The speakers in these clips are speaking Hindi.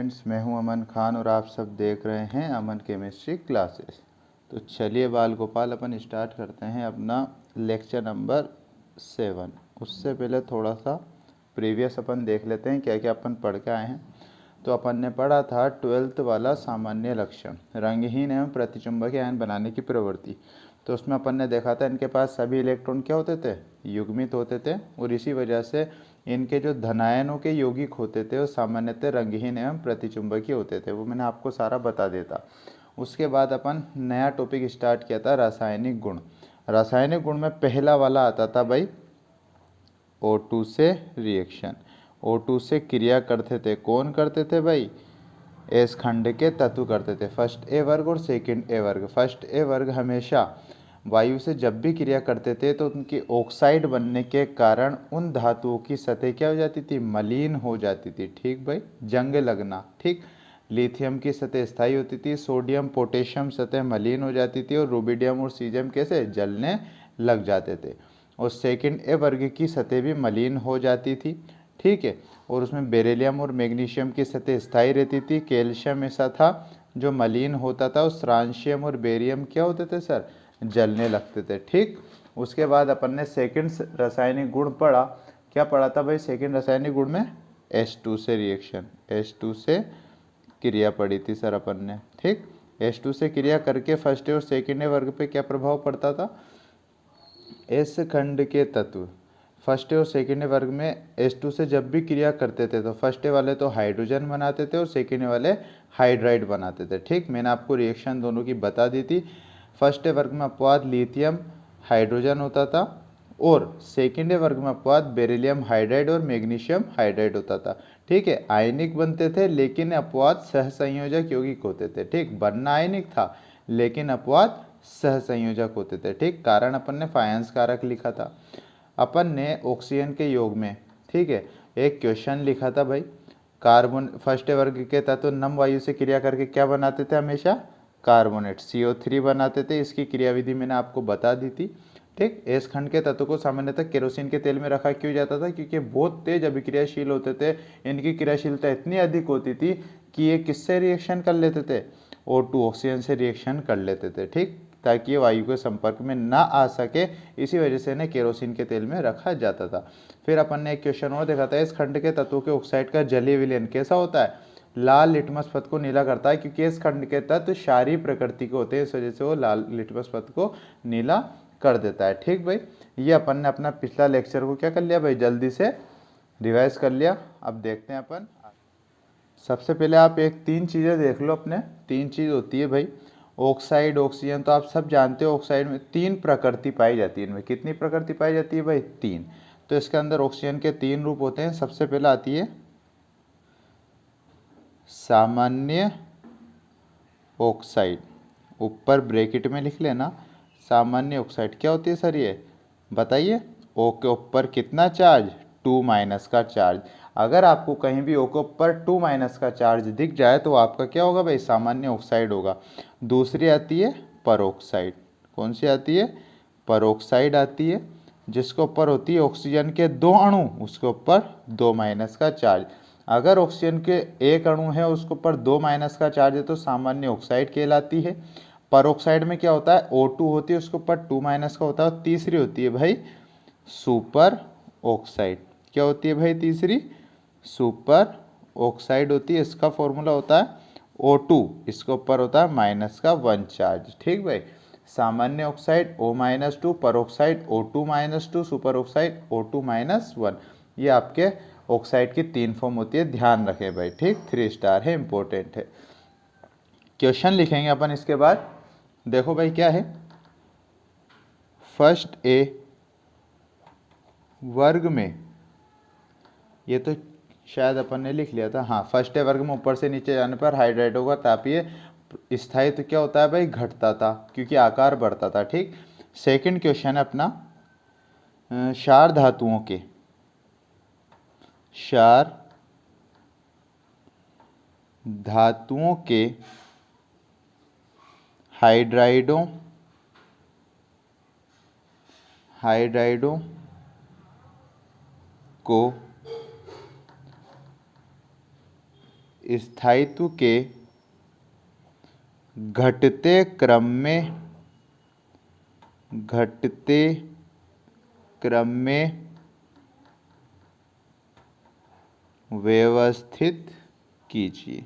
स्टूडेंट्स, मैं हूं अमन खान और आप सब देख रहे हैं अमन केमिस्ट्री क्लासेस। तो चलिए बाल गोपाल, अपन स्टार्ट करते हैं अपना लेक्चर नंबर 7। उससे पहले थोड़ा सा प्रीवियस अपन देख लेते हैं क्या क्या अपन पढ़ के आए हैं। तो अपन ने पढ़ा था 12th वाला सामान्य लक्षण, रंगहीन एवं प्रतिचुंबकीय आयन बनाने की प्रवृत्ति। तो उसमें अपन ने देखा था इनके पास सभी इलेक्ट्रॉन क्या होते थे, युग्मित होते थे, और इसी वजह से इनके जो धनायनों के यौगिक होते थे वो सामान्यतः रंगहीन एवं प्रतिचुंबकीय होते थे। वो मैंने आपको सारा बता देता। उसके बाद अपन नया टॉपिक स्टार्ट किया था रासायनिक गुण। रासायनिक गुण में पहला वाला आता था भाई O2 से रिएक्शन। O2 से क्रिया करते थे, कौन करते थे भाई? एस खंड के तत्व करते थे, फर्स्ट ए वर्ग और सेकंड ए वर्ग। फर्स्ट ए वर्ग हमेशा वायु से जब भी क्रिया करते थे तो उनकी ऑक्साइड बनने के कारण उन धातुओं की सतह क्या हो जाती थी, मलिन हो जाती थी। ठीक भाई, जंग लगना। ठीक, लिथियम की सतह स्थायी होती थी, सोडियम पोटेशियम सतह मलिन हो जाती थी, और रूबिडियम और सीजियम कैसे जलने लग जाते थे। और सेकंड ए वर्ग की सतह भी मलिन हो जाती थी। ठीक है, और उसमें बेरिलियम और मैग्नीशियम की सतह स्थायी रहती थी। कैल्शियम ऐसा था जो मलिन होता था, और स्ट्रांशियम और बेरियम क्या होते थे सर, जलने लगते थे। ठीक, उसके बाद अपन ने सेकंड रासायनिक गुण पढ़ा। क्या पढ़ा था भाई सेकंड रासायनिक गुण में? H2 से रिएक्शन, H2 से क्रिया पड़ी थी सर अपन ने। ठीक, H2 से क्रिया करके फर्स्ट और सेकंड वर्ग पे क्या प्रभाव पड़ता था? एस खंड के तत्व फर्स्ट और सेकेंड वर्ग में H2 से जब भी क्रिया करते थे तो फर्स्ट वाले तो हाइड्रोजन बनाते थे और सेकेंड वाले हाइड्राइड बनाते थे। ठीक, मैंने आपको रिएक्शन दोनों की बता दी थी। फर्स्ट वर्ग में अपवाद लिथियम हाइड्रोजन होता था, और सेकेंड वर्ग में अपवाद बेरिलियम हाइड्राइड और मैग्नीशियम हाइड्राइड होता था। ठीक है, आयनिक बनते थे लेकिन अपवाद सहसंयोजक यौगिक होते थे। ठीक, बनना आयनिक था लेकिन अपवाद सहसंयोजक होते थे। ठीक, कारण अपन ने फायंस कारक लिखा था। अपन ने ऑक्सीजन के योग में, ठीक है, एक क्वेश्चन लिखा था भाई, कार्बन फर्स्ट वर्ग के तत्व नम वायु से क्रिया करके क्या बनाते थे? हमेशा कार्बोनेट CO3 बनाते थे। इसकी क्रियाविधि मैंने आपको बता दी थी। ठीक, एस खंड के तत्व को सामान्यतः केरोसिन के तेल में रखा क्यों जाता था? क्योंकि बहुत तेज अभिक्रियाशील होते थे। इनकी क्रियाशीलता इतनी अधिक होती थी कि ये किससे रिएक्शन कर लेते थे? O2 ऑक्सीजन से रिएक्शन कर लेते थे। ठीक, ताकि ये वायु के संपर्क में ना आ सके, इसी वजह से इन्हें केरोसिन के तेल में रखा जाता था। फिर अपन ने एक क्वेश्चन और देखा था, इस खंड के तत्वों के ऑक्साइड का जलीय विलयन कैसा होता है? लाल लिटमस पथ को नीला करता है, क्योंकि इस खंड के तत्व क्षारीय प्रकृति के होते हैं, इस वजह से वो लाल लिटमस पथ को नीला कर देता है। ठीक भाई, ये अपन ने अपना पिछला लेक्चर को क्या कर लिया भाई, जल्दी से रिवाइज कर लिया। अब देखते हैं अपन। सबसे पहले आप एक 3 चीज़ें देख लो अपने। 3 चीज़ होती है भाई, ऑक्साइड ऑक्सीजन। तो आप सब जानते हो ऑक्साइड में 3 प्रकृति पाई जाती है। इनमें कितनी प्रकृति पाई जाती है भाई? 3। तो इसके अंदर ऑक्सीजन के 3 रूप होते हैं। सबसे पहला आती है सामान्य ऑक्साइड, ऊपर ब्रैकेट में लिख लेना सामान्य ऑक्साइड। क्या होती है सर ये, बताइए। O के ऊपर कितना चार्ज? 2- का चार्ज। अगर आपको कहीं भी O के ऊपर 2- का चार्ज दिख जाए तो आपका क्या होगा भाई, सामान्य ऑक्साइड होगा। दूसरी आती है परोक्साइड। कौन सी आती है? परोक्साइड आती है, जिसके ऊपर होती है ऑक्सीजन के 2 अणु, उसके ऊपर 2- का चार्ज। अगर ऑक्सीजन के 1 अणु है उसके ऊपर 2- का चार्ज है तो सामान्य ऑक्साइड कहलाती है। परोक्साइड में क्या होता है, O2 होती है, उसके ऊपर 2- का होता है। और तीसरी होती है भाई सुपर ऑक्साइड। क्या होती है भाई तीसरी? सुपर ऑक्साइड होती है। इसका फॉर्मूला होता है O2, इसके ऊपर होता है -1 चार्ज। ठीक भाई, सामान्य oxide O-2, peroxide O2-2, super oxide O2-1। ये आपके ऑक्साइड की 3 फॉर्म होती है, ध्यान रखें भाई। ठीक, 3 स्टार है, इंपॉर्टेंट है। क्वेश्चन लिखेंगे अपन इसके बाद। देखो भाई क्या है, फर्स्ट ए वर्ग में, ये तो शायद अपन ने लिख लिया था, हाँ। फर्स्ट ए वर्ग में ऊपर से नीचे जाने पर हाइड्राइड होगा, तापीय स्थायित्व तो क्या होता है भाई, घटता था, क्योंकि आकार बढ़ता था। ठीक, सेकंड क्वेश्चन है अपना क्षार धातुओं के, क्षार धातुओं के हाइड्राइडों को स्थायित्व के घटते क्रम में व्यवस्थित कीजिए।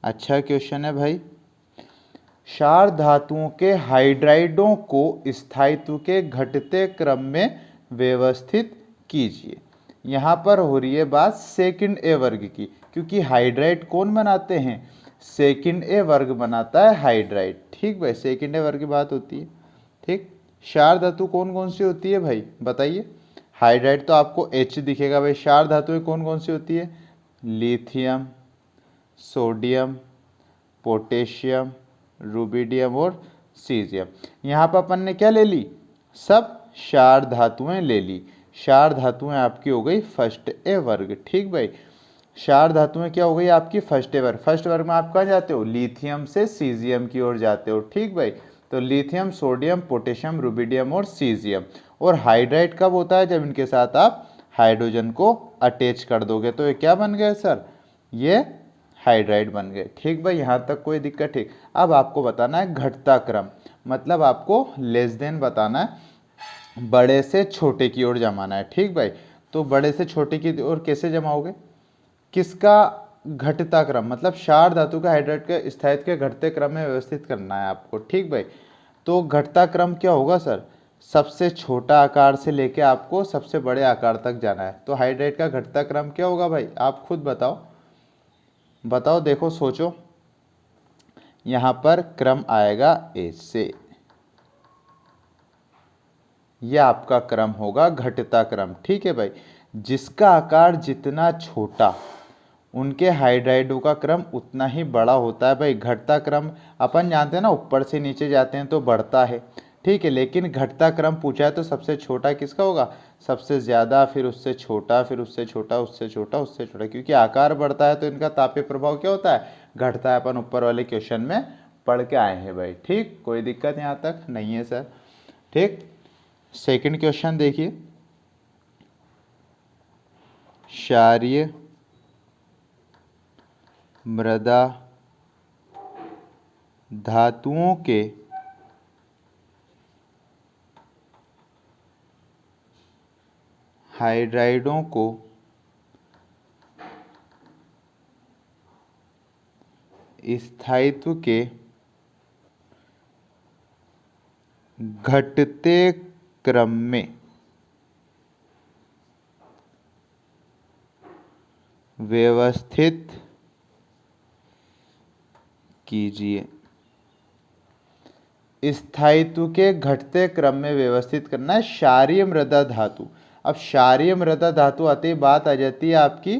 अच्छा क्वेश्चन है भाई। क्षार धातुओं के हाइड्राइडों को स्थायित्व के घटते क्रम में व्यवस्थित कीजिए। यहाँ पर हो रही है बात सेकंड ए वर्ग की, क्योंकि हाइड्राइड कौन बनाते हैं? सेकंड ए वर्ग बनाता है हाइड्राइड। ठीक भाई, सेकंड ए वर्ग की बात होती है। ठीक, क्षार धातु कौन कौन सी होती है भाई बताइए? हाइड्राइड तो आपको H दिखेगा भाई। क्षार धातुएं कौन कौन सी होती है? लिथियम, सोडियम, पोटेशियम, रुबिडियम और सीजियम। यहाँ पर अपन ने क्या ले ली? सब क्षार धातुएं ले ली। क्षार धातुएं आपकी हो गई फर्स्ट ए वर्ग। ठीक भाई, क्षार धातुएं क्या हो गई आपकी? फर्स्ट ए वर्ग। फर्स्ट वर्ग में आप कहाँ जाते हो? लिथियम से सीजियम की ओर जाते हो। ठीक भाई, तो लिथियम, सोडियम, पोटेशियम, रुबिडियम और सीजियम। और हाइड्राइड कब होता है? जब इनके साथ आप हाइड्रोजन को अटैच कर दोगे तो ये क्या बन गए सर? ये हाइड्राइड बन गए। ठीक भाई, यहाँ तक कोई दिक्कत? ठीक, अब आपको बताना है घटता क्रम, मतलब आपको लेस देन बताना है, बड़े से छोटे की ओर जमाना है। ठीक भाई, तो बड़े से छोटे की ओर कैसे जमाओगे? किसका घटता क्रम? मतलब क्षार धातु का हाइड्राइड के स्थायित्व के घटते क्रम में व्यवस्थित करना है आपको। ठीक भाई, तो घटता क्रम क्या होगा सर? सबसे छोटा आकार से लेके आपको सबसे बड़े आकार तक जाना है। तो हाइड्राइड का घटता क्रम क्या होगा भाई? आप खुद बताओ, बताओ, देखो, सोचो। यहां पर क्रम आएगा ऐसे, यह आपका क्रम होगा घटता क्रम। ठीक है भाई, जिसका आकार जितना छोटा उनके हाइड्राइडों का क्रम उतना ही बड़ा होता है भाई। घटता क्रम अपन जानते हैं ना, ऊपर से नीचे जाते हैं तो बढ़ता है। ठीक है, लेकिन घटता क्रम पूछा है तो सबसे छोटा किसका होगा? सबसे ज़्यादा, फिर उससे छोटा, फिर उससे छोटा, उससे छोटा, उससे छोटा, क्योंकि आकार बढ़ता है तो इनका तापीय प्रभाव क्या होता है? घटता है। अपन ऊपर वाले क्वेश्चन में पढ़ के आए हैं भाई। ठीक, कोई दिक्कत यहाँ तक नहीं है सर। ठीक, सेकंड क्वेश्चन देखिए। क्षारीय मृदा धातुओं के हाइड्राइडों को स्थायित्व के घटते क्रम में व्यवस्थित कीजिए। स्थायित्व के घटते क्रम में व्यवस्थित करना है क्षारीय मृदा धातु। अब क्षारीय मृदा धातु आते ही बात आ जाती है आपकी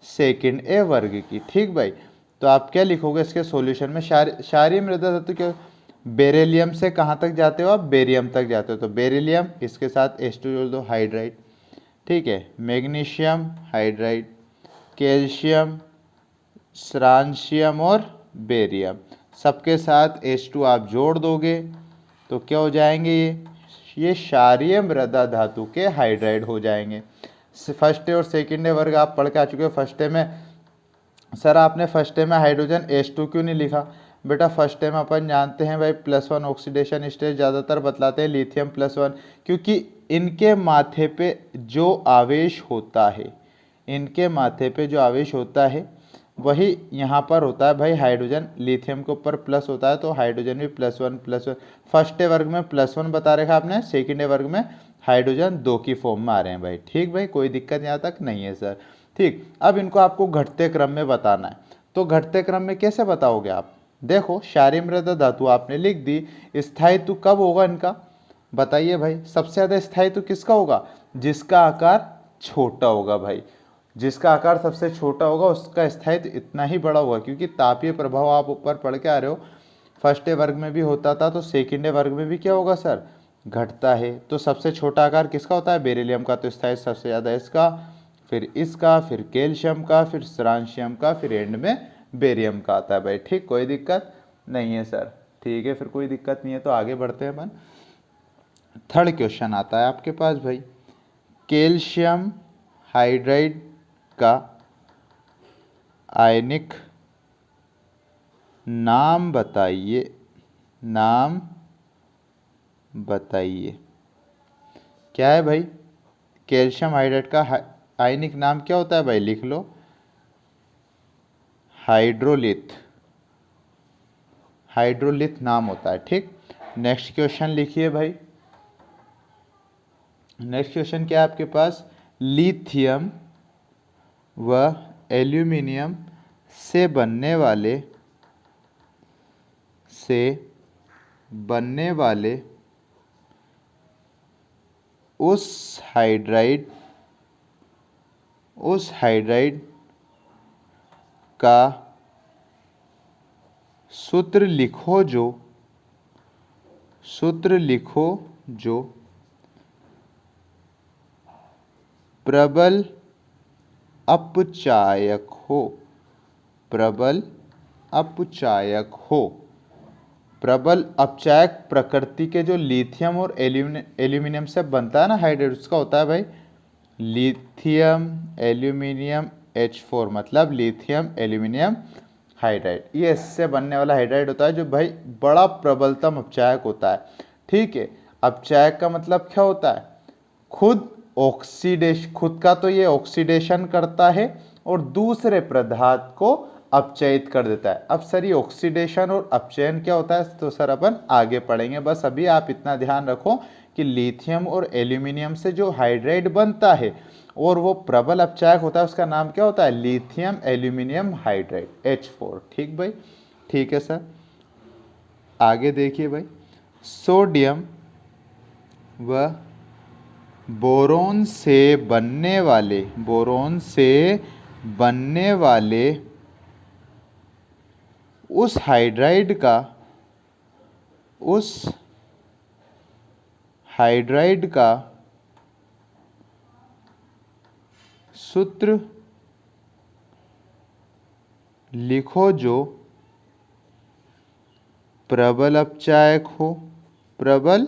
सेकंड ए वर्ग की। ठीक भाई, तो आप क्या लिखोगे इसके सॉल्यूशन में? क्षारीय मृदा धातु क्या? बेरिलियम से कहाँ तक जाते हो आप? बेरियम तक जाते हो। तो बेरिलियम, इसके साथ H2 जोड़ दो, हाइड्राइड। ठीक है, मैग्नीशियम हाइड्राइड, कैल्शियम, स्ट्रांशियम और बेरियम, सबके साथ H2 आप जोड़ दोगे तो क्या हो जाएंगे? ये क्षारीय मृदा धातु के हाइड्राइड हो जाएंगे। फर्स्ट और सेकंड वर्ग आप पढ़ के आ चुके हो। फर्स्ट में सर आपने फर्स्ट में हाइड्रोजन H2 क्यों नहीं लिखा? बेटा फर्स्ट में अपन जानते हैं भाई +1 ऑक्सीडेशन स्टेज ज़्यादातर बतलाते हैं लिथियम +1, क्योंकि इनके माथे पे जो आवेश होता है, इनके माथे पे जो आवेश होता है वही यहाँ पर होता है भाई हाइड्रोजन। लिथियम के ऊपर प्लस होता है तो हाइड्रोजन भी +1 फर्स्ट वर्ग में +1 बता रखा आपने, सेकंड वर्ग में हाइड्रोजन 2 की फॉर्म में आ रहे हैं भाई। ठीक भाई, कोई दिक्कत यहाँ तक नहीं है सर। ठीक, अब इनको आपको घटते क्रम में बताना है, तो घटते क्रम में कैसे बताओगे आप? देखो, क्षारीय मृदा धातु आपने लिख दी, स्थायित्व कब होगा इनका बताइए भाई? सबसे ज़्यादा स्थायित्व किसका होगा? जिसका आकार छोटा होगा भाई। जिसका आकार सबसे छोटा होगा उसका स्थायित्व इतना ही बड़ा होगा, क्योंकि तापीय प्रभाव आप ऊपर पढ़ के आ रहे हो, फर्स्ट वर्ग में भी होता था तो सेकंड वर्ग में भी क्या होगा सर? घटता है। तो सबसे छोटा आकार किसका होता है? बेरिलियम का, तो स्थायित्व सबसे ज़्यादा इसका, फिर इसका, फिर कैल्शियम का, फिर स्ट्रांशियम का, फिर एंड में बेरियम का आता है भाई। ठीक, कोई दिक्कत नहीं है सर। ठीक है, फिर कोई दिक्कत नहीं है तो आगे बढ़ते हैं अपन। थर्ड क्वेश्चन आता है आपके पास भाई, कैल्शियम हाइड्राइड का आयनिक नाम बताइए, नाम बताइए। क्या है भाई? कैल्शियम हाइड्रेट का आयनिक नाम क्या होता है भाई? लिख लो, हाइड्रोलिथ। हाइड्रोलिथ नाम होता है। ठीक, नेक्स्ट क्वेश्चन लिखिए भाई। नेक्स्ट क्वेश्चन क्या है आपके पास? लिथियम व एल्यूमिनियम से बनने वाले उस हाइड्राइड का सूत्र लिखो जो प्रबल अपचायक हो। प्रबल अपचायक हो। प्रबल अपचायक प्रकृति के जो लिथियम और एल्यूमिनियम से बनता है ना हाइड्राइड, उसका होता है भाई लिथियम एल्यूमिनियम H4, मतलब लिथियम एल्यूमिनियम हाइड्राइड। ये इससे बनने वाला हाइड्राइड होता है जो भाई बड़ा प्रबलतम अपचायक होता है। ठीक है, अपचायक का मतलब क्या होता है? खुद का तो ये ऑक्सीडेशन करता है और दूसरे पदार्थ को अपचयित कर देता है। अब सर ये ऑक्सीडेशन और अपचयन क्या होता है तो सर अपन आगे पढ़ेंगे। बस अभी आप इतना ध्यान रखो कि लिथियम और एल्यूमिनियम से जो हाइड्राइड बनता है और वो प्रबल अपचायक होता है, उसका नाम क्या होता है? Lithium aluminium hydride H4। ठीक भाई, ठीक है सर। आगे देखिए भाई, सोडियम व बोरोन से बनने वाले उस हाइड्राइड का सूत्र लिखो जो प्रबल अपचायक हो। प्रबल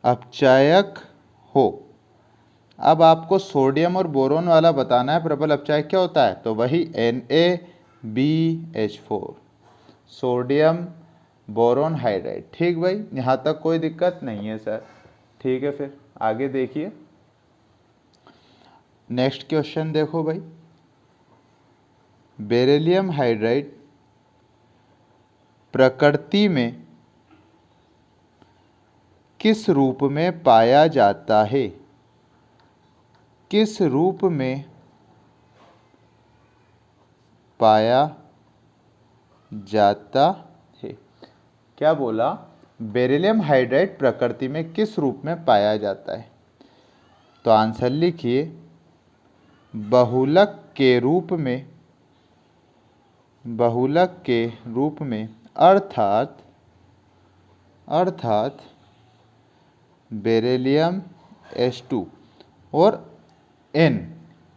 अपचायक हो। अब आपको सोडियम और बोरोन वाला बताना है प्रबल अपचायक क्या होता है, तो वही NaBH4, सोडियम बोरोन हाइड्राइड। ठीक भाई, यहाँ तक कोई दिक्कत नहीं है सर। ठीक है, फिर आगे देखिए। नेक्स्ट क्वेश्चन देखो भाई, बेरिलियम हाइड्राइड प्रकृति में किस रूप में पाया जाता है? किस रूप में पाया जाता है? क्या बोला? बेरिलियम हाइड्राइड प्रकृति में किस रूप में पाया जाता है? तो आंसर लिखिए, बहुलक के रूप में, अर्थात बेरिलियम H2 और N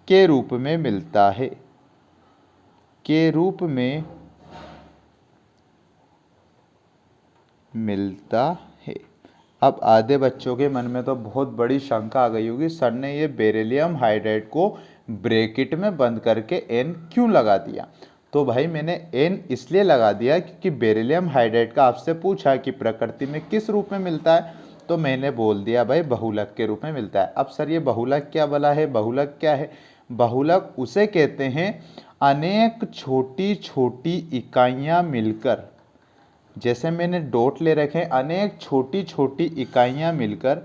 के रूप में मिलता है। के रूप में मिलता है। अब आधे बच्चों के मन में तो बहुत बड़ी शंका आ गई होगी, सर ने ये बेरिलियम हाइड्राइड को ब्रैकेट में बंद करके N क्यों लगा दिया? तो भाई मैंने N इसलिए लगा दिया क्योंकि बेरिलियम हाइड्राइड का आपसे पूछा कि प्रकृति में किस रूप में मिलता है, तो मैंने बोल दिया भाई बहुलक के रूप में मिलता है। अब सर ये बहुलक क्या बला है? बहुलक क्या है? बहुलक उसे कहते हैं अनेक छोटी छोटी इकाइयां मिलकर, जैसे मैंने डॉट ले रखे हैं, अनेक छोटी छोटी इकाइयां मिलकर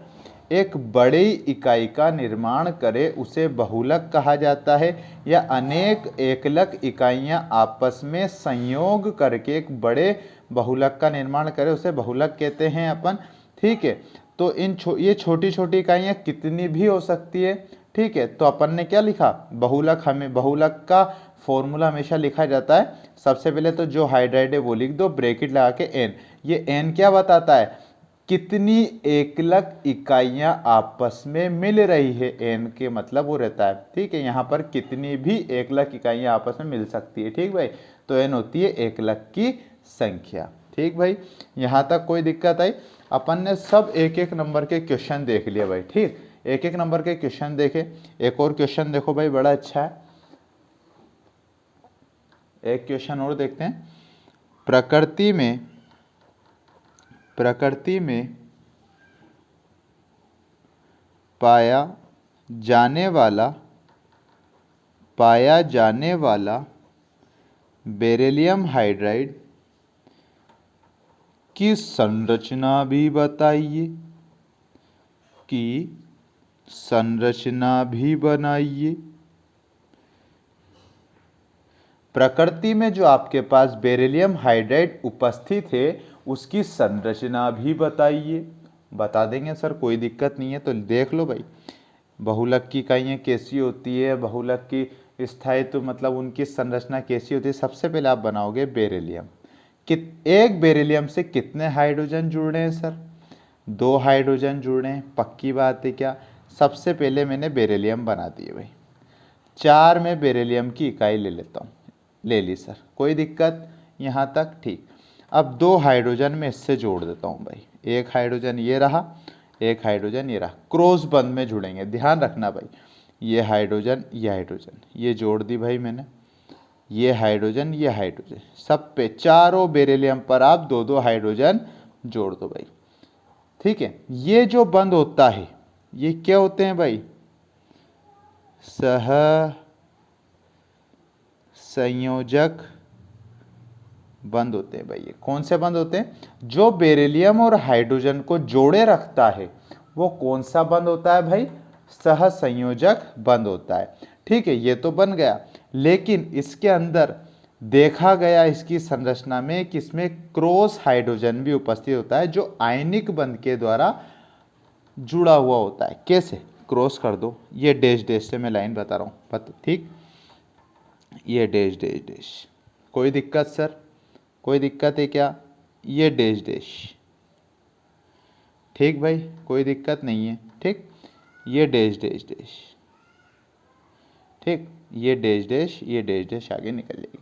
एक बड़ी इकाई का निर्माण करे उसे बहुलक कहा जाता है। या अनेक एकलक इकाइयां आपस में संयोग करके एक बड़े बहुलक का निर्माण करे उसे बहुलक कहते हैं अपन। ठीक है, तो ये छोटी छोटी इकाइयां कितनी भी हो सकती है। ठीक है, तो अपन ने क्या लिखा? बहुलक। हमें बहुलक का फॉर्मूला हमेशा लिखा जाता है, सबसे पहले तो जो हाइड्राइड है वो लिख दो, ब्रैकेट लगा के N। ये N क्या बताता है? कितनी एकलक इकाइयां आपस में मिल रही है। N के मतलब वो रहता है, ठीक है, यहाँ पर कितनी भी एकलक इकाइयां आपस में मिल सकती है। ठीक भाई, तो N होती है एकलक की संख्या। ठीक भाई, यहाँ तक कोई दिक्कत आई? अपन ने सब एक एक नंबर के क्वेश्चन देख लिया भाई। ठीक, एक एक नंबर के क्वेश्चन देखे। एक और क्वेश्चन देखो भाई, बड़ा अच्छा है। एक क्वेश्चन और देखते हैं। प्रकृति में पाया जाने वाला बेरिलियम हाइड्राइड की संरचना भी बताइए, बनाइए। प्रकृति में जो आपके पास बेरिलियम हाइड्राइड उपस्थित है उसकी संरचना भी बताइए। बता देंगे सर, कोई दिक्कत नहीं है। तो देख लो भाई, बहुलक की इकाइयाँ कैसी होती है, बहुलक की स्थायित्व मतलब उनकी संरचना कैसी होती है। सबसे पहले आप बनाओगे बेरिलियम। एक बेरिलियम से कितने हाइड्रोजन जुड़ रहे हैं सर? 2 हाइड्रोजन जुड़ रहे हैं। पक्की बात है क्या? सबसे पहले मैंने बेरिलियम बना दिए भाई। 4 में बेरिलियम की इकाई ले लेता हूँ। ले ली सर, कोई दिक्कत यहाँ तक? ठीक। अब 2 हाइड्रोजन में इससे जोड़ देता हूँ भाई। 1 हाइड्रोजन ये रहा, 1 हाइड्रोजन ये रहा। क्रॉस बंध में जुड़ेंगे, ध्यान रखना भाई। ये हाइड्रोजन ये जोड़ दी भाई मैंने। ये हाइड्रोजन सब पे, चारों बेरिलियम पर आप 2-2 हाइड्रोजन जोड़ दो भाई। ठीक है। ये जो बंध होता है ये क्या होते हैं भाई? सह संयोजक बंध होते हैं भाई। ये कौन से बंध होते हैं? जो बेरिलियम और हाइड्रोजन को जोड़े रखता है वो कौन सा बंध होता है भाई? सह संयोजक बंध होता है। ठीक है, ये तो बन गया। लेकिन इसके अंदर देखा गया इसकी संरचना में कि इसमें क्रॉस हाइड्रोजन भी उपस्थित होता है जो आयनिक बंध के द्वारा जुड़ा हुआ होता है। कैसे? क्रॉस कर दो, ये डैश डैश से मैं लाइन बता रहा हूँ। ठीक, ये डैश डैश डैश। कोई दिक्कत सर? कोई दिक्कत है क्या? ये डैश डैश। ठीक भाई, कोई दिक्कत नहीं है। ठीक, ये डैश डैश डैश। ठीक, ये डैश डैश आगे निकल जाएगी।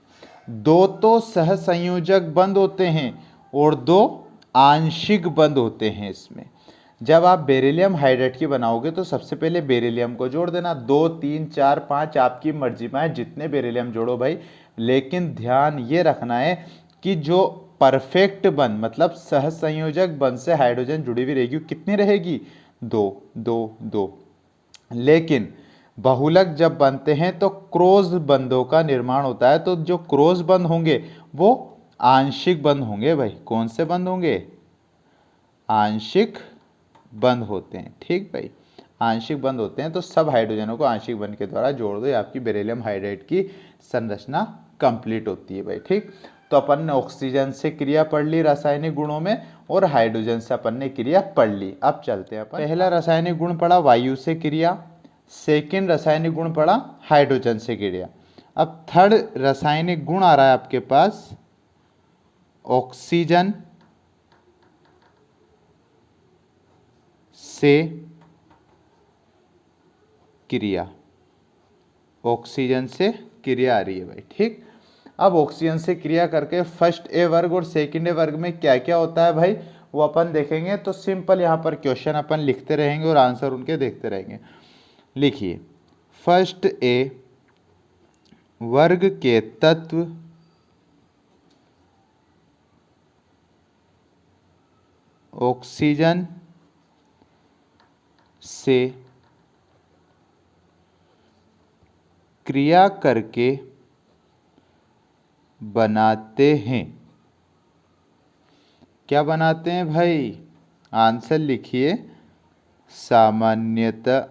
2 तो सहसंयोजक बंध होते हैं और 2 आंशिक बंध होते हैं इसमें। जब आप बेरिलियम हाइड्राइड की बनाओगे तो सबसे पहले बेरिलियम को जोड़ देना। 2, 3, 4, 5 आपकी मर्जी में है, जितने बेरिलियम जोड़ो भाई। लेकिन ध्यान ये रखना है कि जो परफेक्ट बंध मतलब सहसंयोजक बंध से हाइड्रोजन जुड़ी हुई रहेगी, कितनी रहेगी? 2, 2, 2। लेकिन बहुलक जब बनते हैं तो क्रॉस बंधों का निर्माण होता है। तो जो क्रॉस बंध होंगे वो आंशिक बंध होंगे भाई। कौन से बंध होंगे? आंशिक बंध होते हैं। ठीक भाई, आंशिक बंध होते हैं। तो सब हाइड्रोजनों को आंशिक बंध के द्वारा जोड़ दो, आपकी बेरिलियम हाइड्राइड की संरचना कंप्लीट होती है भाई। ठीक, तो अपन ने ऑक्सीजन से क्रिया पढ़ ली रासायनिक गुणों में, और हाइड्रोजन से अपन ने क्रिया पढ़ ली। अब चलते हैं अपन। पहला रासायनिक गुण पढ़ा वायु से क्रिया, सेकेंड रासायनिक गुण पढ़ा हाइड्रोजन से क्रिया। अब थर्ड रासायनिक गुण आ रहा है आपके पास ऑक्सीजन से क्रिया। ऑक्सीजन से क्रिया आ रही है भाई। ठीक, अब ऑक्सीजन से क्रिया करके फर्स्ट ए वर्ग और सेकंड ए वर्ग में क्या क्या होता है भाई वो अपन देखेंगे। तो सिंपल यहाँ पर क्वेश्चन अपन लिखते रहेंगे और आंसर उनके देखते रहेंगे। लिखिए, फर्स्ट ए वर्ग के तत्व ऑक्सीजन से क्रिया करके बनाते हैं। क्या बनाते हैं भाई? आंसर लिखिए, सामान्यतः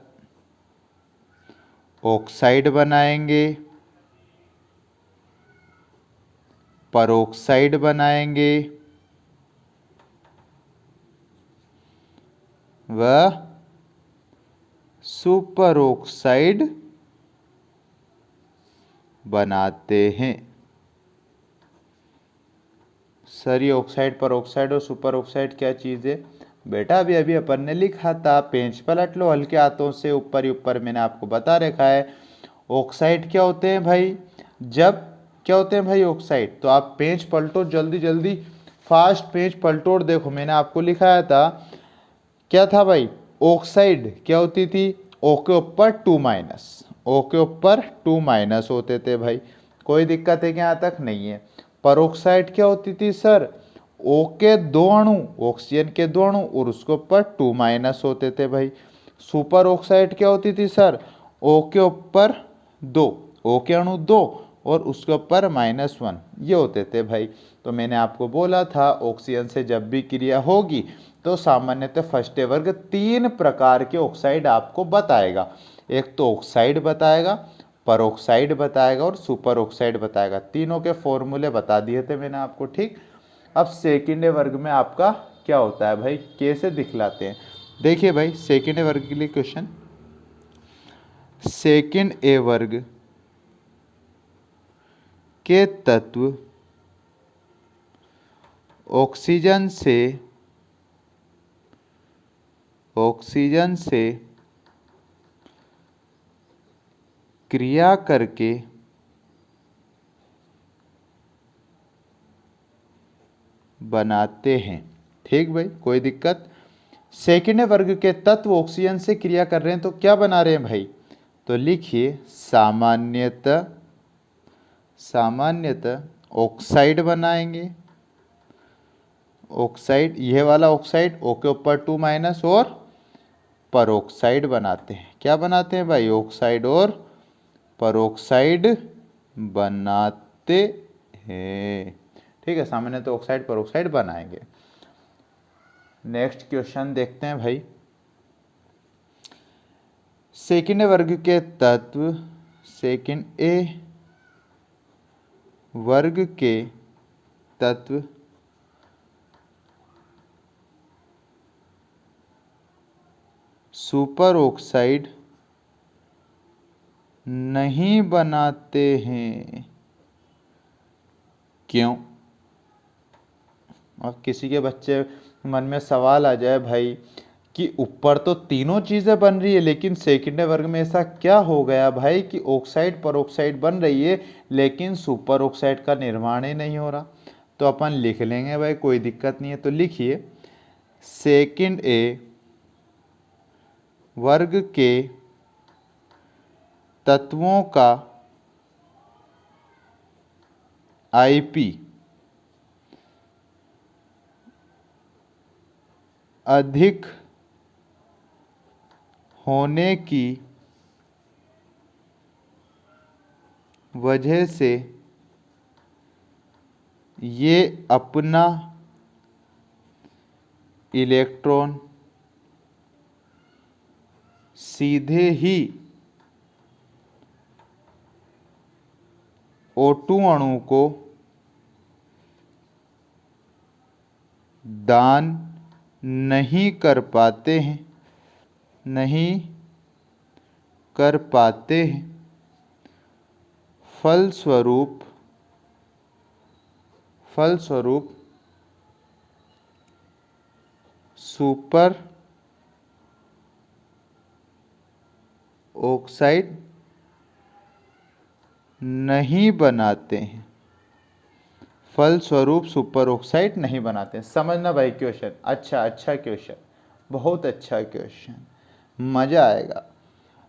ऑक्साइड बनाएंगे, परऑक्साइड बनाएंगे व सुपर ऑक्साइड बनाते हैं। सर ये ऑक्साइड, परऑक्साइड और सुपर ऑक्साइड क्या चीज़ है बेटा? अभी अभी अपन ने लिखा था, पेज पलट लो हल्के हाथों से, ऊपर ही ऊपर मैंने आपको बता रखा है। ऑक्साइड क्या होते हैं भाई? जब क्या होते हैं भाई ऑक्साइड? तो आप पेज पलटो जल्दी जल्दी, फास्ट पेज पलटो और देखो मैंने आपको लिखाया था। क्या था भाई? ऑक्साइड क्या होती थी? ओ के ऊपर 2 माइनस, ओ के ऊपर 2 माइनस होते थे भाई। कोई दिक्कत है क्या यहाँ तक? नहीं है। परोक्साइड क्या होती थी सर? O के 2 अणु, ऑक्सीजन के 2 अणु और उसके ऊपर 2- होते थे भाई। सुपर ऑक्साइड क्या होती थी सर? O के ऊपर 2, O के अणु 2 और उसके ऊपर -1 ये होते थे भाई। तो मैंने आपको बोला था ऑक्सीजन से जब भी क्रिया होगी तो सामान्यतः फर्स्ट वर्ग 3 प्रकार के ऑक्साइड आपको बताएगा। एक तो ऑक्साइड बताएगा, परोक्साइड बताएगा और सुपर ऑक्साइड बताएगा। तीनों के फॉर्मूले बता दिए थे मैंने आपको, ठीक। अब सेकेंड वर्ग में आपका क्या होता है भाई, कैसे दिखलाते हैं? देखिए भाई, सेकेंड वर्ग के लिए क्वेश्चन, सेकेंड ए वर्ग के तत्व ऑक्सीजन से क्रिया करके बनाते हैं, ठीक भाई, कोई दिक्कत? सेकेंड वर्ग के तत्व ऑक्सीजन से क्रिया कर रहे हैं तो क्या बना रहे हैं भाई? तो लिखिए सामान्यतः ऑक्साइड बनाएंगे। ऑक्साइड, यह वाला ऑक्साइड O के ऊपर 2- और परोक्साइड बनाते हैं। क्या बनाते हैं भाई? ऑक्साइड और परोक्साइड बनाते हैं, ठीक है। सामान्यतः ऑक्साइड परोक्साइड बनाएंगे। नेक्स्ट क्वेश्चन देखते हैं भाई। सेकेंड वर्ग के तत्व, सेकेंड ए वर्ग के तत्व सुपर ऑक्साइड नहीं बनाते हैं, क्यों? अब किसी के बच्चे मन में सवाल आ जाए भाई कि ऊपर तो तीनों चीजें बन रही है लेकिन सेकेंड वर्ग में ऐसा क्या हो गया भाई कि ऑक्साइड परोक्साइड बन रही है लेकिन सुपर ऑक्साइड का निर्माण ही नहीं हो रहा? तो अपन लिख लेंगे भाई, कोई दिक्कत नहीं है। तो लिखिए सेकेंड ए वर्ग के तत्वों का आईपी अधिक होने की वजह से ये अपना इलेक्ट्रॉन सीधे ही O2 अणु को दान नहीं कर पाते हैं, फलस्वरूप सुपर ऑक्साइड नहीं बनाते हैं, फलस्वरूप सुपर ऑक्साइड नहीं बनाते हैं। समझना भाई क्वेश्चन, अच्छा क्वेश्चन, बहुत अच्छा क्वेश्चन, मजा आएगा।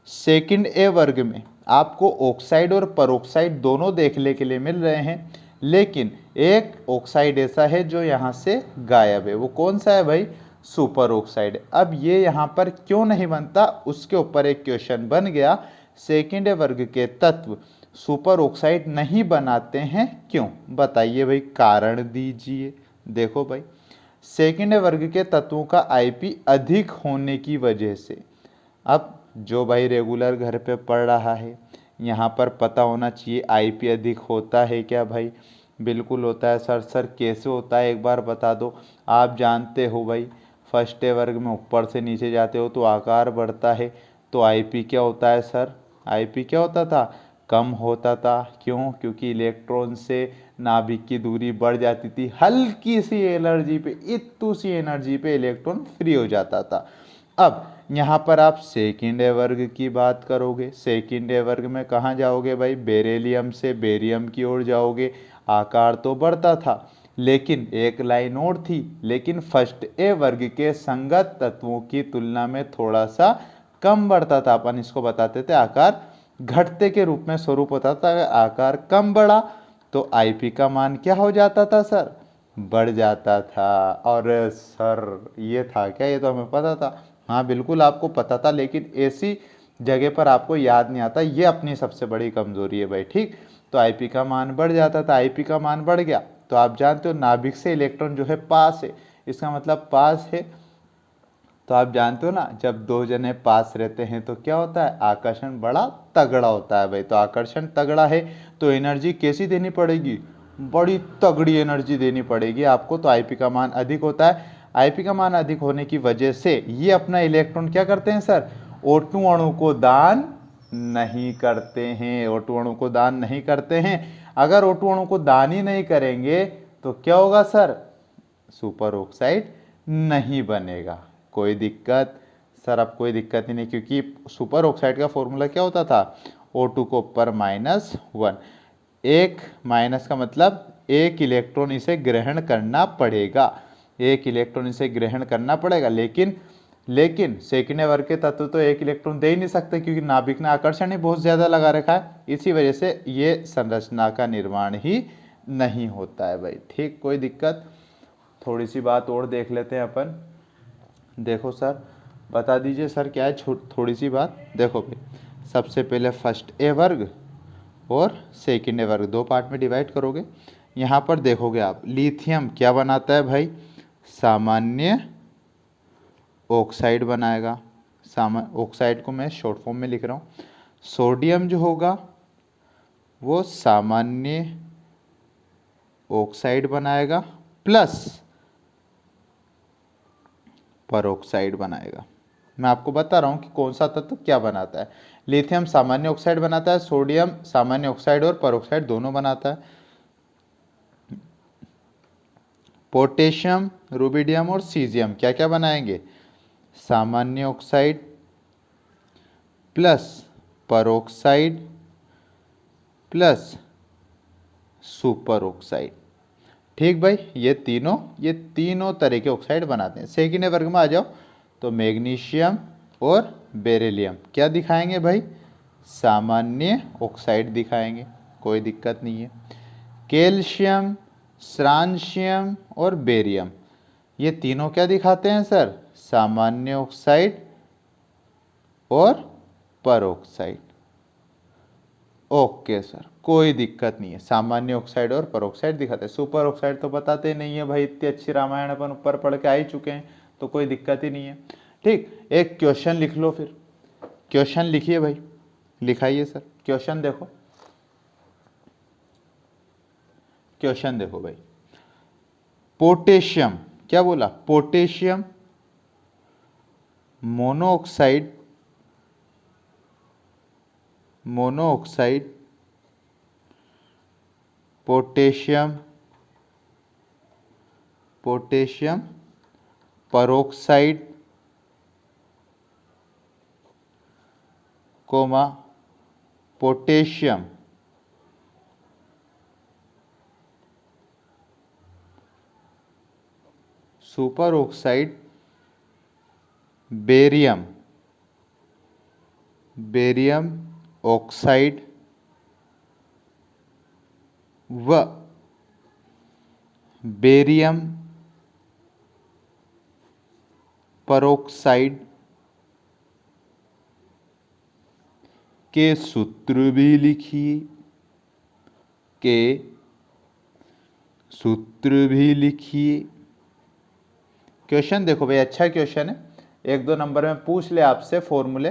सेकंड ए वर्ग में आपको ऑक्साइड और परोक्साइड दोनों देखने के लिए मिल रहे हैं, लेकिन एक ऑक्साइड ऐसा है जो यहाँ से गायब है। वो कौन सा है भाई? Super oxide. अब ये यहाँ पर क्यों नहीं बनता, उसके ऊपर एक क्वेश्चन बन गया। सेकंड ए वर्ग के तत्व सुपर ऑक्साइड नहीं बनाते हैं, क्यों? बताइए भाई, कारण दीजिए। देखो भाई, सेकंड वर्ग के तत्वों का आईपी अधिक होने की वजह से। अब जो भाई रेगुलर घर पे पढ़ रहा है, यहाँ पर पता होना चाहिए आईपी अधिक होता है क्या भाई? बिल्कुल होता है सर कैसे होता है एक बार बता दो। आप जानते हो भाई, फर्स्ट वर्ग में ऊपर से नीचे जाते हो तो आकार बढ़ता है, तो आईपी क्या होता है सर? आईपी क्या होता था? कम होता था। क्यों? क्योंकि इलेक्ट्रॉन से नाभिक की दूरी बढ़ जाती थी, हल्की सी एनर्जी पे, इतनी सी एनर्जी पे इलेक्ट्रॉन फ्री हो जाता था। अब यहाँ पर आप सेकेंड वर्ग की बात करोगे, सेकेंड वर्ग में कहाँ जाओगे भाई? बेरिलियम से बेरियम की ओर जाओगे। आकार तो बढ़ता था लेकिन एक लाइन और थी, लेकिन फर्स्ट ए वर्ग के संगत तत्वों की तुलना में थोड़ा सा कम बढ़ता था। अपन इसको बताते थे आकार घटते के रूप में स्वरूप होता था। अगर आकार कम बढ़ा तो Ip का मान क्या हो जाता था सर, बढ़ जाता था। और सर ये था क्या, ये तो हमें पता था। हाँ बिल्कुल आपको पता था, लेकिन ऐसी जगह पर आपको याद नहीं आता, ये अपनी सबसे बड़ी कमजोरी है भाई। ठीक, तो Ip का मान बढ़ जाता था। Ip का मान बढ़ गया तो आप जानते हो नाभिक से इलेक्ट्रॉन जो है पास है, इसका मतलब पास है। तो आप जानते हो ना, जब दो जने पास रहते हैं तो क्या होता है, आकर्षण बड़ा तगड़ा होता है भाई। तो आकर्षण तगड़ा है तो एनर्जी कैसी देनी पड़ेगी, बड़ी तगड़ी एनर्जी देनी पड़ेगी आपको। तो Ip का मान अधिक होता है। Ip का मान अधिक होने की वजह से ये अपना इलेक्ट्रॉन क्या करते हैं सर, O2 अणु को दान नहीं करते हैं। O2 अणु को दान नहीं करते हैं। अगर O2 अणु को दान ही नहीं करेंगे तो क्या होगा सर, सुपर ऑक्साइड नहीं बनेगा। कोई दिक्कत सर, अब कोई दिक्कत ही नहीं, क्योंकि सुपर ऑक्साइड का फॉर्मूला क्या होता था, O2 को ऊपर -1। एक माइनस का मतलब एक इलेक्ट्रॉन इसे ग्रहण करना पड़ेगा, एक इलेक्ट्रॉन इसे ग्रहण करना पड़ेगा। लेकिन सेकंड वर्ग के तत्व तो एक इलेक्ट्रॉन दे ही नहीं सकते, क्योंकि नाभिक ने आकर्षण ही बहुत ज्यादा लगा रखा है। इसी वजह से ये संरचना का निर्माण ही नहीं होता है भाई। ठीक, कोई दिक्कत। थोड़ी सी बात और देख लेते हैं अपन। देखो सर, बता दीजिए सर क्या है थोड़ी सी बात। देखो भाई, सबसे पहले फर्स्ट ए वर्ग और सेकंड ए वर्ग दो पार्ट में डिवाइड करोगे। यहाँ पर देखोगे आप, लिथियम क्या बनाता है भाई, सामान्य ऑक्साइड बनाएगा। ऑक्साइड को मैं शॉर्ट फॉर्म में लिख रहा हूँ। सोडियम जो होगा वो सामान्य ऑक्साइड बनाएगा प्लस परऑक्साइड बनाएगा। मैं आपको बता रहा हूं कि कौन सा तत्व क्या बनाता है। लिथियम सामान्य ऑक्साइड बनाता है, सोडियम सामान्य ऑक्साइड और परऑक्साइड दोनों बनाता है। पोटेशियम, रुबिडियम और सीजियम क्या क्या बनाएंगे, सामान्य oxide plus peroxide plus super oxide. ठीक भाई, ये तीनों तरह के ऑक्साइड बनाते हैं। सेकेंड वर्ग में आ जाओ तो मैग्नीशियम और बेरिलियम क्या दिखाएंगे भाई, सामान्य ऑक्साइड दिखाएंगे, कोई दिक्कत नहीं है। कैल्शियम, स्ट्रांशियम और बेरियम ये तीनों क्या दिखाते हैं सर, सामान्य ऑक्साइड और परऑक्साइड। ओके सर, कोई दिक्कत नहीं है, सामान्य ऑक्साइड और परऑक्साइड दिखाते हैं। सुपर ऑक्साइड तो बताते नहीं है भाई, इतनी अच्छी रामायण अपन ऊपर पढ़ के आ ही चुके हैं, तो कोई दिक्कत ही नहीं है। ठीक, एक क्वेश्चन लिख लो फिर। क्वेश्चन लिखिए भाई, लिखाइए सर। क्वेश्चन देखो, क्वेश्चन देखो भाई। पोटेशियम क्या बोला, potassium monoxide potassium peroxide comma potassium superoxide barium oxide व बेरियम परऑक्साइड के सूत्र भी लिखिए, क्वेश्चन देखो भाई, अच्छा क्वेश्चन है, एक दो नंबर में पूछ ले आपसे फॉर्मूले।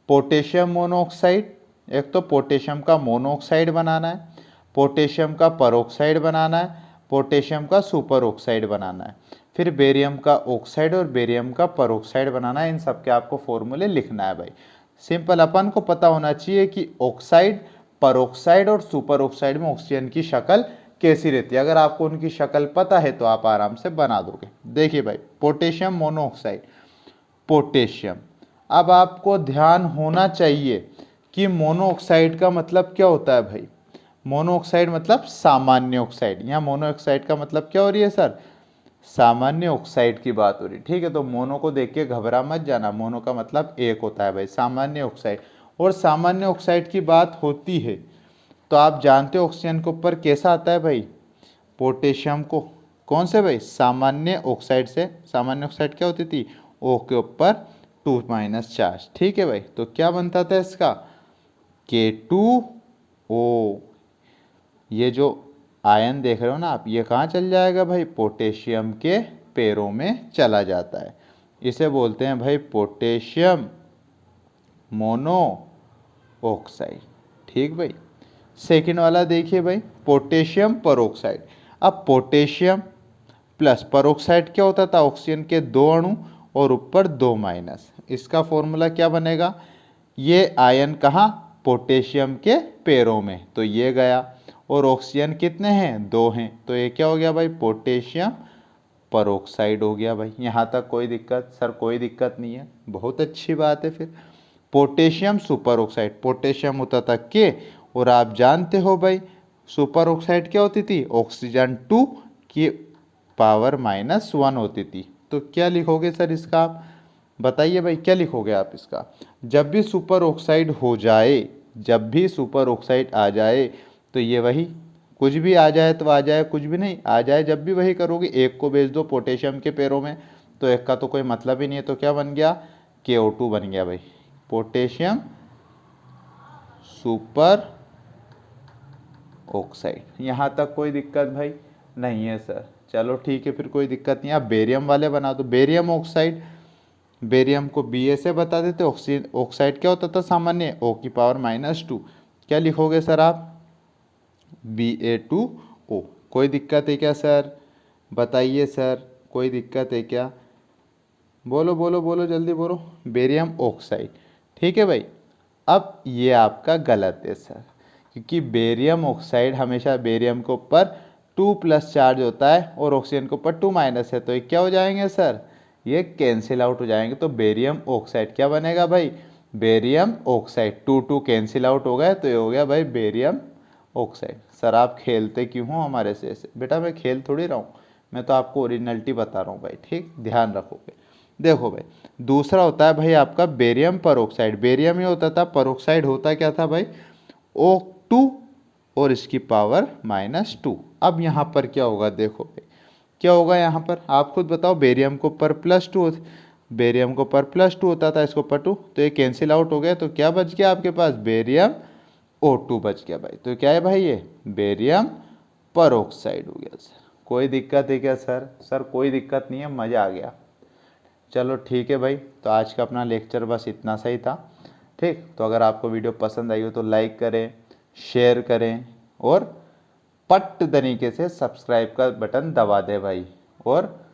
पोटेशियम मोनोऑक्साइड, एक तो पोटेशियम का मोनोऑक्साइड बनाना है, पोटेशियम का परऑक्साइड बनाना है, पोटेशियम का सुपर ऑक्साइड बनाना है, फिर बेरियम का ऑक्साइड और बेरियम का परऑक्साइड बनाना है। इन सब के आपको फॉर्मूले लिखना है भाई। सिंपल, अपन को पता होना चाहिए कि ऑक्साइड, परऑक्साइड और सुपर ऑक्साइड में ऑक्सीजन की शक्ल कैसी रहती है। अगर आपको उनकी शक्ल पता है तो आप आराम से बना दोगे। देखिए भाई, पोटेशियम मोनोऑक्साइड, पोटेशियम, अब आपको ध्यान होना चाहिए कि मोनोऑक्साइड का मतलब क्या होता है भाई, मोनोऑक्साइड मतलब सामान्य ऑक्साइड। यहाँ मोनोऑक्साइड का मतलब क्या हो रही है सर, सामान्य ऑक्साइड की बात हो रही है। ठीक है, तो मोनो को देख के घबरा मत जाना, मोनो का मतलब एक होता है भाई, सामान्य ऑक्साइड। और सामान्य ऑक्साइड की बात होती है तो आप जानते हो ऑक्सीजन के ऊपर कैसा आता है भाई, पोटेशियम को कौन से भाई, सामान्य ऑक्साइड से। सामान्य ऑक्साइड क्या होती थी, O के ऊपर 2- चार्ज। ठीक है भाई, तो क्या बनता था इसका, K2O। ये जो आयन देख रहे हो ना आप, ये कहाँ चल जाएगा भाई, पोटेशियम के पैरों में चला जाता है। इसे बोलते हैं भाई पोटेशियम मोनो ऑक्साइड। ठीक भाई। सेकंड वाला देखिए भाई, पोटेशियम परऑक्साइड। अब पोटेशियम प्लस परऑक्साइड क्या होता था, ऑक्सीजन के 2 अणु और ऊपर 2 माइनस। इसका फॉर्मूला क्या बनेगा, ये आयन कहाँ, पोटेशियम के पैरों में, तो ये गया। और ऑक्सीजन कितने हैं, 2 हैं, तो ये क्या हो गया भाई, पोटेशियम परऑक्साइड हो गया भाई। यहाँ तक कोई दिक्कत, सर कोई दिक्कत नहीं है, बहुत अच्छी बात है। फिर पोटेशियम सुपर ऑक्साइड, पोटेशियम होता था के, और आप जानते हो भाई सुपर ऑक्साइड क्या होती थी, ऑक्सीजन 2 की पावर -1 होती थी। तो क्या लिखोगे सर इसका, आप बताइए भाई क्या लिखोगे आप इसका। जब भी सुपर ऑक्साइड हो जाए, जब भी सुपर ऑक्साइड आ जाए, तो ये वही, कुछ भी आ जाए तो आ जाए, कुछ भी नहीं आ जाए, जब भी वही करोगे। एक को भेज दो पोटेशियम के पैरों में, तो एक का तो कोई मतलब ही नहीं है, तो क्या बन गया, KO2 बन गया भाई, पोटेशियम सुपर ऑक्साइड। यहाँ तक कोई दिक्कत भाई नहीं है सर, चलो ठीक है, फिर कोई दिक्कत नहीं। आप बेरियम वाले बना दो, बेरियम ऑक्साइड, बेरियम को Ba से बता देते। ऑक्साइड क्या होता था सामान्य, O की पावर -2। क्या लिखोगे सर आप, Ba2O। कोई दिक्कत है क्या सर, बताइए सर, कोई दिक्कत है क्या, बोलो बोलो बोलो जल्दी बोलो, बेरियम ऑक्साइड। ठीक है भाई। अब ये आपका गलत है सर, क्योंकि बेरियम ऑक्साइड हमेशा बेरियम के ऊपर 2+ चार्ज होता है और ऑक्सीजन के ऊपर 2- है, तो ये क्या हो जाएंगे सर, ये कैंसिल आउट हो जाएंगे। तो बेरियम ऑक्साइड क्या बनेगा भाई, बेरियम ऑक्साइड, 2 कैंसिल आउट हो गए, तो ये हो गया भाई बेरियम ऑक्साइड। सर आप खेलते क्यों हो हमारे से ऐसे, बेटा मैं खेल थोड़ी रहा हूँ, मैं तो आपको ओरिजिनलिटी बता रहा हूँ भाई, ठीक, ध्यान रखोगे। देखो भाई, दूसरा होता है भाई आपका बेरियम परऑक्साइड। बेरियम ही होता था, परऑक्साइड होता क्या था भाई, O2 और इसकी पावर -2। अब यहाँ पर क्या होगा, देखो भाई क्या होगा यहाँ पर, आप खुद बताओ। बेरियम को पर +2, बेरियम को पर +2 होता था, इसको पर 2, तो ये कैंसिल आउट हो गया, तो क्या बच गया आपके पास, बेरियम O2 बच गया भाई। तो क्या है भाई, ये बेरियम परऑक्साइड हो गया सर। कोई दिक्कत है क्या सर, सर कोई दिक्कत नहीं है, मज़ा आ गया। चलो ठीक है भाई, तो आज का अपना लेक्चर बस इतना सही था। ठीक, तो अगर आपको वीडियो पसंद आई हो तो लाइक करें, शेयर करें, और पट तरीके से सब्सक्राइब का बटन दबा दे भाई, और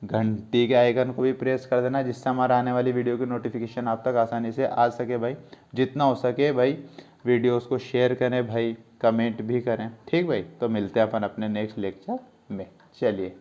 घंटी के आइकन को भी प्रेस कर देना, जिससे हमारा आने वाली वीडियो की नोटिफिकेशन आप तक आसानी से आ सके भाई। जितना हो सके भाई वीडियोस को शेयर करें भाई, कमेंट भी करें। ठीक भाई, तो मिलते हैं अपन अपने नेक्स्ट लेक्चर में, चलिए।